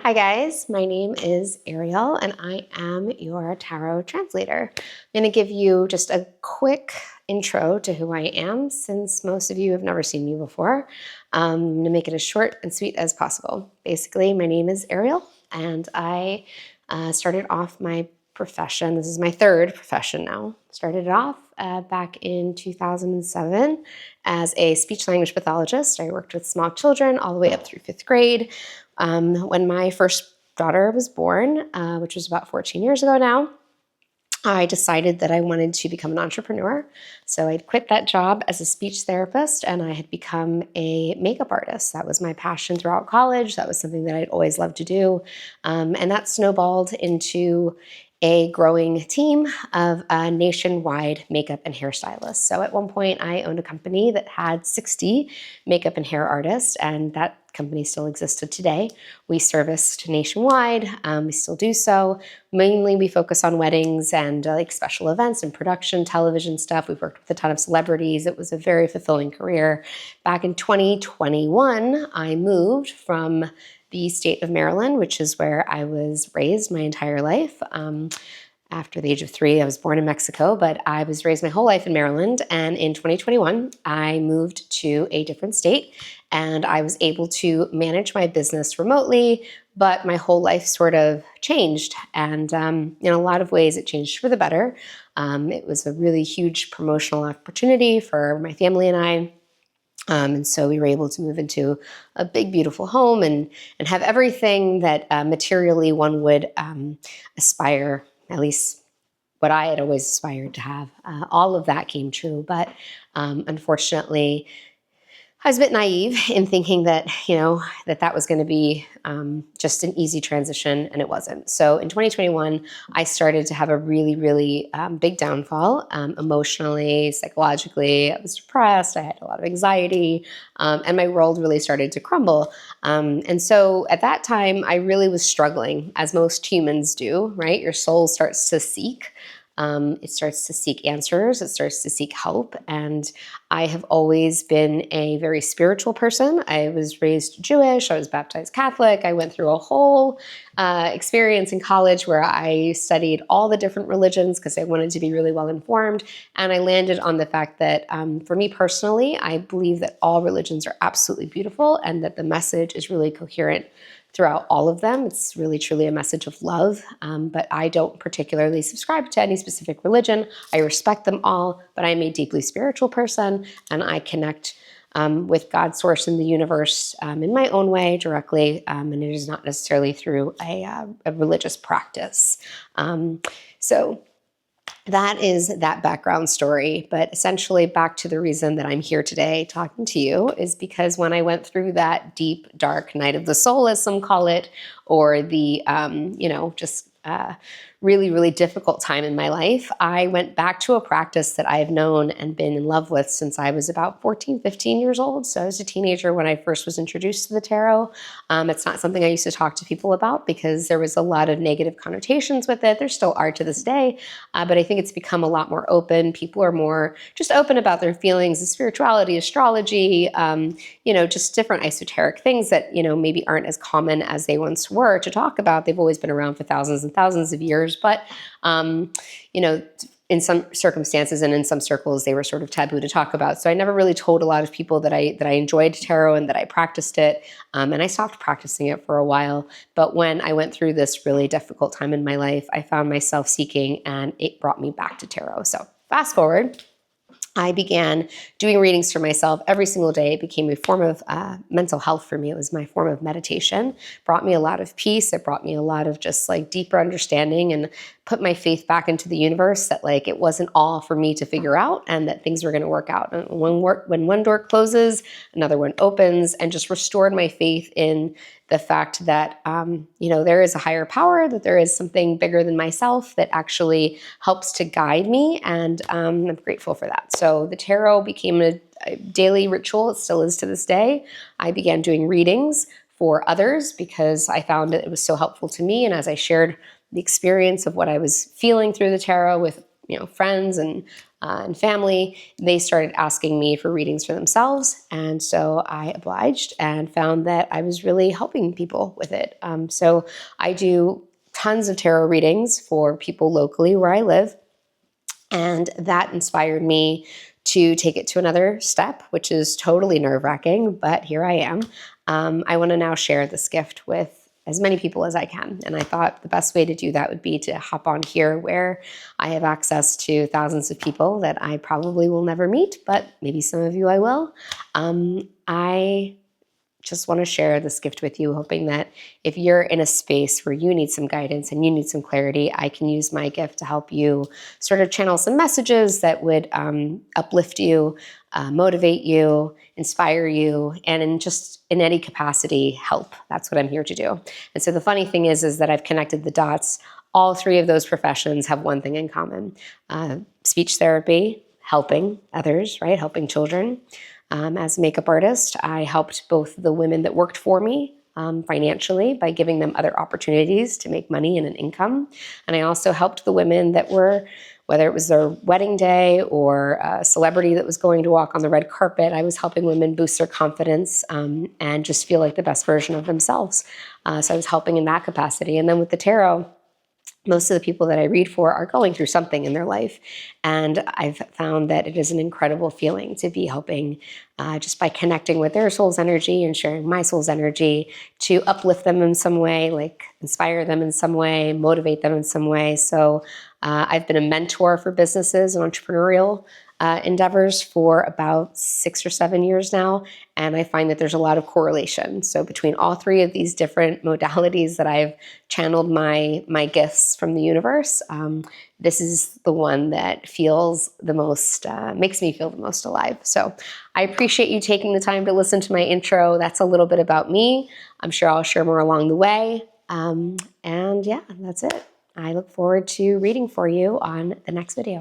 Hi guys, my name is Ariel and I am your tarot translator. I'm going to give you just a quick intro to who I am since most of you have never seen me before. I'm going to make it as short and sweet as possible. Basically, my name is Ariel and I started off my profession. This is my third profession now. Started it off back in 2007 as a speech language pathologist. I worked with small children all the way up through fifth grade. When my first daughter was born, which was about 14 years ago now, I decided that I wanted to become an entrepreneur. So I'd quit that job as a speech therapist and I had become a makeup artist. That was my passion throughout college. That was something that I'd always loved to do. And that snowballed into a growing team of nationwide makeup and hairstylists. So at one point, I owned a company that had 60 makeup and hair artists, and that company still existed today. We serviced nationwide. We still do so. Mainly, we focus on weddings and like special events and production, television stuff. We've worked with a ton of celebrities. It was a very fulfilling career. Back in 2021, I moved from the state of Maryland, which is where I was raised my entire life. After the age of 3, I was born in Mexico, but I was raised my whole life in Maryland. And in 2021, I moved to a different state and I was able to manage my business remotely, but my whole life sort of changed. And in a lot of ways, it changed for the better. It was a really huge promotional opportunity for my family and I. And so we were able to move into a big, beautiful home and have everything that materially one would aspire, at least what I had always aspired to have. All of that came true. But unfortunately, I was a bit naive in thinking that, that was going to be just an easy transition, and it wasn't. So in 2021, I started to have a really, really big downfall emotionally, psychologically. I was depressed. I had a lot of anxiety, and my world really started to crumble. And so at that time, I really was struggling, as most humans do, right? Your soul starts to seek. It starts to seek answers. It starts to seek help. And I have always been a very spiritual person. I was raised Jewish. I was baptized Catholic. I went through a whole experience in college where I studied all the different religions because I wanted to be really well informed. And I landed on the fact that for me personally, I believe that all religions are absolutely beautiful and that the message is really coherent throughout all of them. It's really, truly a message of love, but I don't particularly subscribe to any specific religion. I respect them all, but I'm a deeply spiritual person, and I connect with God's source in the universe in my own way directly, and it is not necessarily through a religious practice. So that is that background story. But essentially, back to the reason that I'm here today talking to you is because when I went through that deep, dark night of the soul, as some call it, or the, really, really difficult time in my life, I went back to a practice that I have known and been in love with since I was about 14, 15 years old. So I was a teenager when I first was introduced to the tarot. It's not something I used to talk to people about because there was a lot of negative connotations with it. There still are to this day, but I think it's become a lot more open. People are more just open about their feelings of spirituality, astrology, just different esoteric things that, maybe aren't as common as they once were to talk about. They've always been around for thousands and thousands of years, but, in some circumstances and in some circles, they were sort of taboo to talk about. So I never really told a lot of people that I enjoyed tarot and that I practiced it. And I stopped practicing it for a while. But when I went through this really difficult time in my life, I found myself seeking, and it brought me back to tarot. So fast forward, I began doing readings for myself every single day. It became a form of mental health for me. It was my form of meditation. It brought me a lot of peace. It brought me a lot of just like deeper understanding and put my faith back into the universe that like it wasn't all for me to figure out and that things were going to work out. And when one door closes, another one opens, and just restored my faith in the fact that, there is a higher power, that there is something bigger than myself that actually helps to guide me. And I'm grateful for that. So the tarot became a daily ritual. It still is to this day. I began doing readings for others because I found that it was so helpful to me. And as I shared the experience of what I was feeling through the tarot with, friends and and family, they started asking me for readings for themselves. And so I obliged and found that I was really helping people with it. So I do tons of tarot readings for people locally where I live. And that inspired me to take it to another step, which is totally nerve-wracking, but here I am. I want to now share this gift with as many people as I can. And I thought the best way to do that would be to hop on here where I have access to thousands of people that I probably will never meet, but maybe some of you I will. I just want to share this gift with you, hoping that if you're in a space where you need some guidance and you need some clarity, I can use my gift to help you sort of channel some messages that would uplift you, motivate you, inspire you, and in any capacity, help. That's what I'm here to do. And so the funny thing is that I've connected the dots. All three of those professions have one thing in common: speech therapy, helping others, right? Helping children. As a makeup artist, I helped both the women that worked for me financially by giving them other opportunities to make money and an income. And I also helped the women that were, whether it was their wedding day or a celebrity that was going to walk on the red carpet, I was helping women boost their confidence and just feel like the best version of themselves. So I was helping in that capacity. And then with the tarot, most of the people that I read for are going through something in their life. And I've found that it is an incredible feeling to be helping just by connecting with their soul's energy and sharing my soul's energy to uplift them in some way, like inspire them in some way, motivate them in some way. So I've been a mentor for businesses and entrepreneurial endeavors for about 6 or 7 years now, and I find that there's a lot of correlation. So between all three of these different modalities that I've channeled my gifts from the universe, this is the one that feels the most, makes me feel the most alive. So I appreciate you taking the time to listen to my intro. That's a little bit about me. I'm sure I'll share more along the way. And yeah, that's it. I look forward to reading for you on the next video.